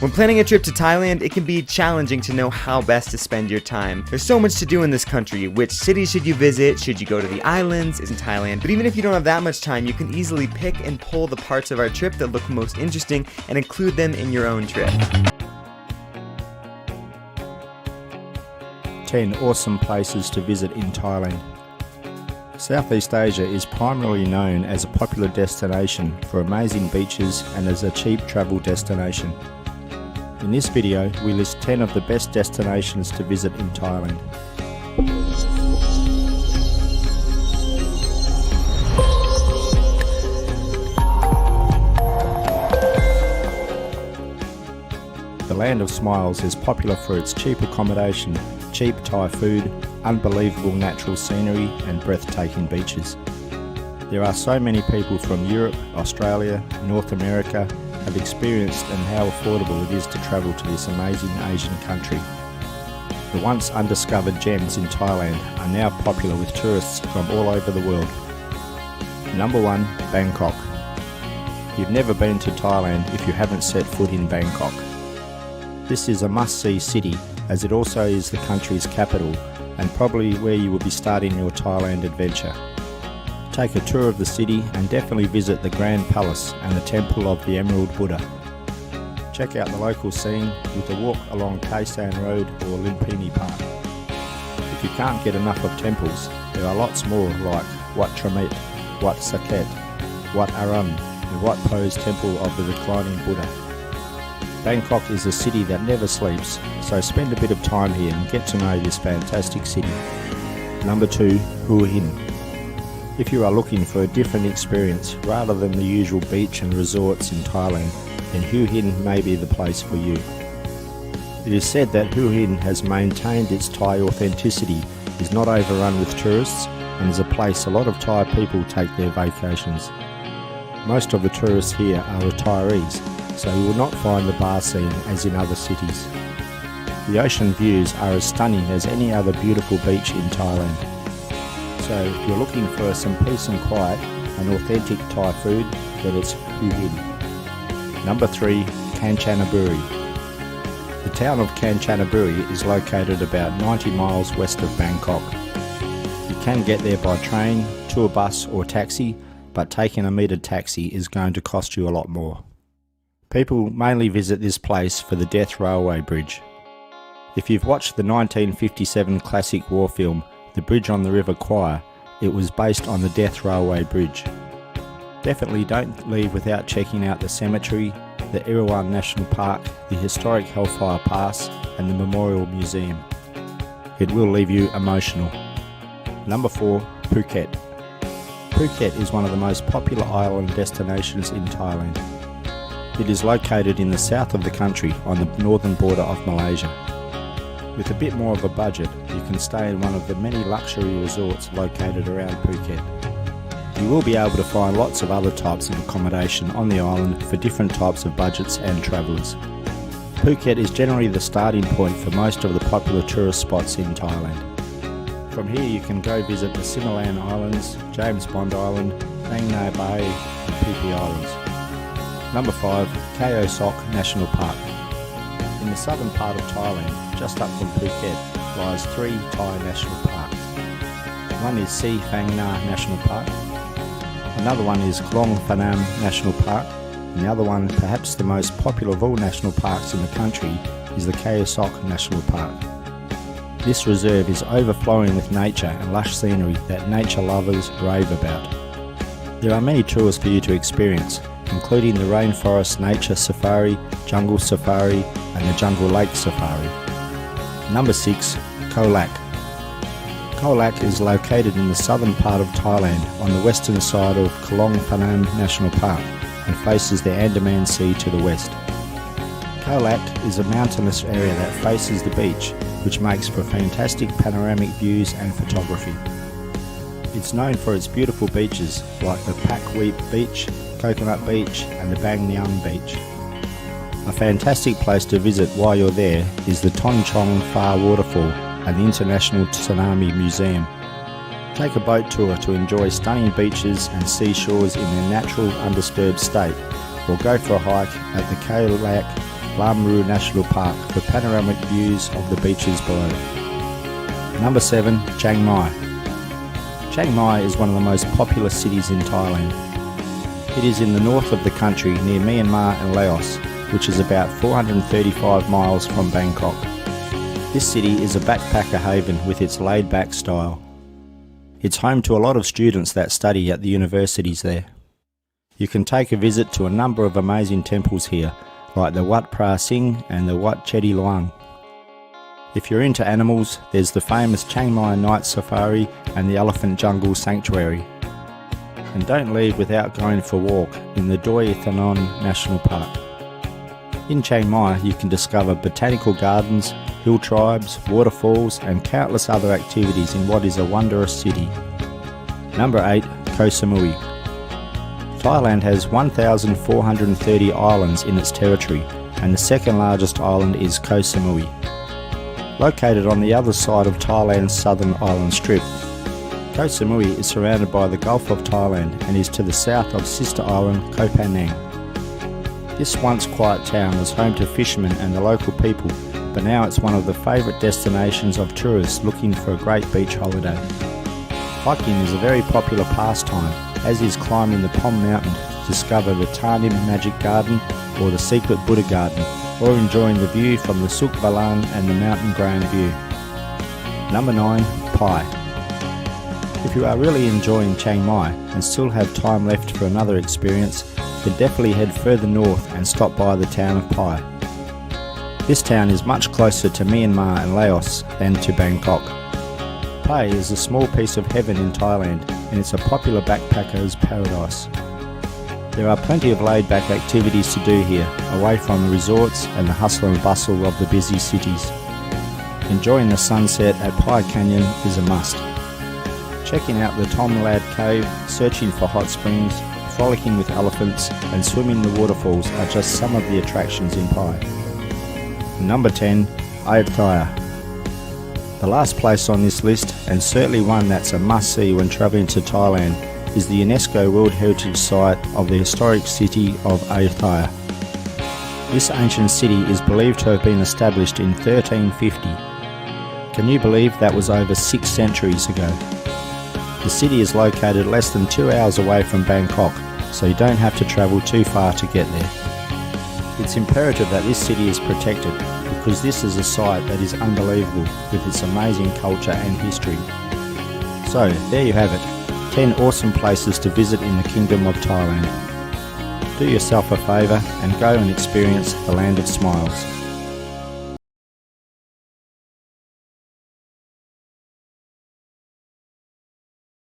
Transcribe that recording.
When planning a trip to Thailand, it can be challenging to know how best to spend your time. There's so much to do in this country. Which cities should you visit? Should you go to the islands? Isn't Thailand? But even if you don't have that much time, you can easily pick and pull the parts of our trip that look most interesting and include them in your own trip. 10 awesome places to visit in Thailand. Southeast Asia is primarily known as a popular destination for amazing beaches and as a cheap travel destination. In this video, we list 10 of the best destinations to visit in Thailand. The Land of Smiles is popular for its cheap accommodation, cheap Thai food, unbelievable natural scenery and breathtaking beaches. There are so many people from Europe, Australia, North America have experienced and how affordable it is to travel to this amazing Asian country. The once undiscovered gems in Thailand are now popular with tourists from all over the world. Number 1. Bangkok. You've never been to Thailand if you haven't set foot in Bangkok. This is a must-see city as it also is the country's capital and probably where you will be starting your Thailand adventure. Take a tour of the city and definitely visit the Grand Palace and the Temple of the Emerald Buddha. Check out the local scene with a walk along Kaisan Road or Lumpini Park. If you can't get enough of temples, there are lots more like Wat Tramet, Wat Saket, Wat Arun and Wat Po's Temple of the Reclining Buddha. Bangkok is a city that never sleeps, so spend a bit of time here and get to know this fantastic city. Number 2. Hua Hin. If you are looking for a different experience rather than the usual beach and resorts in Thailand, then Hua Hin may be the place for you. It is said that Hua Hin has maintained its Thai authenticity, is not overrun with tourists, and is a place a lot of Thai people take their vacations. Most of the tourists here are retirees, so you will not find the bar scene as in other cities. The ocean views are as stunning as any other beautiful beach in Thailand. So if you're looking for some peace and quiet and authentic Thai food, then it's Hua Hin. Number 3. Kanchanaburi. The town of Kanchanaburi is located about 90 miles west of Bangkok. You can get there by train, tour bus or taxi, but taking a metered taxi is going to cost you a lot more. People mainly visit this place for the Death Railway Bridge. If you've watched the 1957 classic war film The Bridge on the River Kwai, it was based on the Death Railway Bridge. Definitely don't leave without checking out the cemetery, the Erawan National Park, the historic Hellfire Pass and the Memorial Museum. It will leave you emotional. Number 4. Phuket. Phuket is one of the most popular island destinations in Thailand. It is located in the south of the country on the northern border of Malaysia. With a bit more of a budget, you can stay in one of the many luxury resorts located around Phuket. You will be able to find lots of other types of accommodation on the island for different types of budgets and travellers. Phuket is generally the starting point for most of the popular tourist spots in Thailand. From here you can go visit the Similan Islands, James Bond Island, Phang-nga Bay and Phi Phi Islands. Number 5. Khao Sok National Park. In the southern part of Thailand, just up from Phuket, lies 3 Thai national parks. One is Si Phang-nga National Park, another one is Klong Phanam National Park, and the other one, perhaps the most popular of all national parks in the country, is the Khao Sok National Park. This reserve is overflowing with nature and lush scenery that nature lovers rave about. There are many tours for you to experience, including the Rainforest Nature Safari, Jungle Safari and the Jungle Lake Safari. Number 6. Koh Lak. Koh Lak is located in the southern part of Thailand on the western side of Klong Phanam National Park and faces the Andaman Sea to the west. Koh Lak is a mountainous area that faces the beach, which makes for fantastic panoramic views and photography. It's known for its beautiful beaches like the Pak Weep Beach, Coconut Beach and the Bang Nyang Beach. A fantastic place to visit while you're there is the Ton Chong Phar Waterfall and the International Tsunami Museum. Take a boat tour to enjoy stunning beaches and seashores in their natural undisturbed state, or go for a hike at the Koh Lak Lam Ru National Park for panoramic views of the beaches below. Number 7. Chiang Mai. Chiang Mai is one of the most populous cities in Thailand. It is in the north of the country near Myanmar and Laos, which is about 435 miles from Bangkok. This city is a backpacker haven with its laid-back style. It's home to a lot of students that study at the universities there. You can take a visit to a number of amazing temples here, like the Wat Phra Singh and the Wat Chedi Luang. If you're into animals, there's the famous Chiang Mai Night Safari and the Elephant Jungle Sanctuary. And don't leave without going for a walk in the Doi Thanon National Park. In Chiang Mai you can discover botanical gardens, hill tribes, waterfalls and countless other activities in what is a wondrous city. Number 8. Koh Samui. Thailand has 1,430 islands in its territory, and the second largest island is Koh Samui. Located on the other side of Thailand's southern island strip, Koh Samui is surrounded by the Gulf of Thailand and is to the south of sister island Koh Phangan. This once quiet town was home to fishermen and the local people, but now it's one of the favourite destinations of tourists looking for a great beach holiday. Hiking is a very popular pastime, as is climbing the Pom Mountain to discover the Tarnim Magic Garden or the Secret Buddha Garden, or enjoying the view from the Suk Balan and the Mountain Grand View. Number 9. Pai. If you are really enjoying Chiang Mai and still have time left for another experience, then definitely head further north and stop by the town of Pai. This town is much closer to Myanmar and Laos than to Bangkok. Pai is a small piece of heaven in Thailand, and it's a popular backpacker's paradise. There are plenty of laid-back activities to do here, away from the resorts and the hustle and bustle of the busy cities. Enjoying the sunset at Pai Canyon is a must. Checking out the Tom Lad Cave, searching for hot springs, frolicking with elephants and swimming the waterfalls are just some of the attractions in Pai. Number 10. Ayutthaya. The last place on this list, and certainly one that's a must-see when travelling to Thailand, is the UNESCO World Heritage Site of the historic city of Ayutthaya. This ancient city is believed to have been established in 1350. Can you believe that was over 6 centuries ago? The city is located less than 2 hours away from Bangkok, so you don't have to travel too far to get there. It's imperative that this city is protected, because this is a site that is unbelievable with its amazing culture and history. So, there you have it, 10 awesome places to visit in the Kingdom of Thailand. Do yourself a favour and go and experience the Land of Smiles.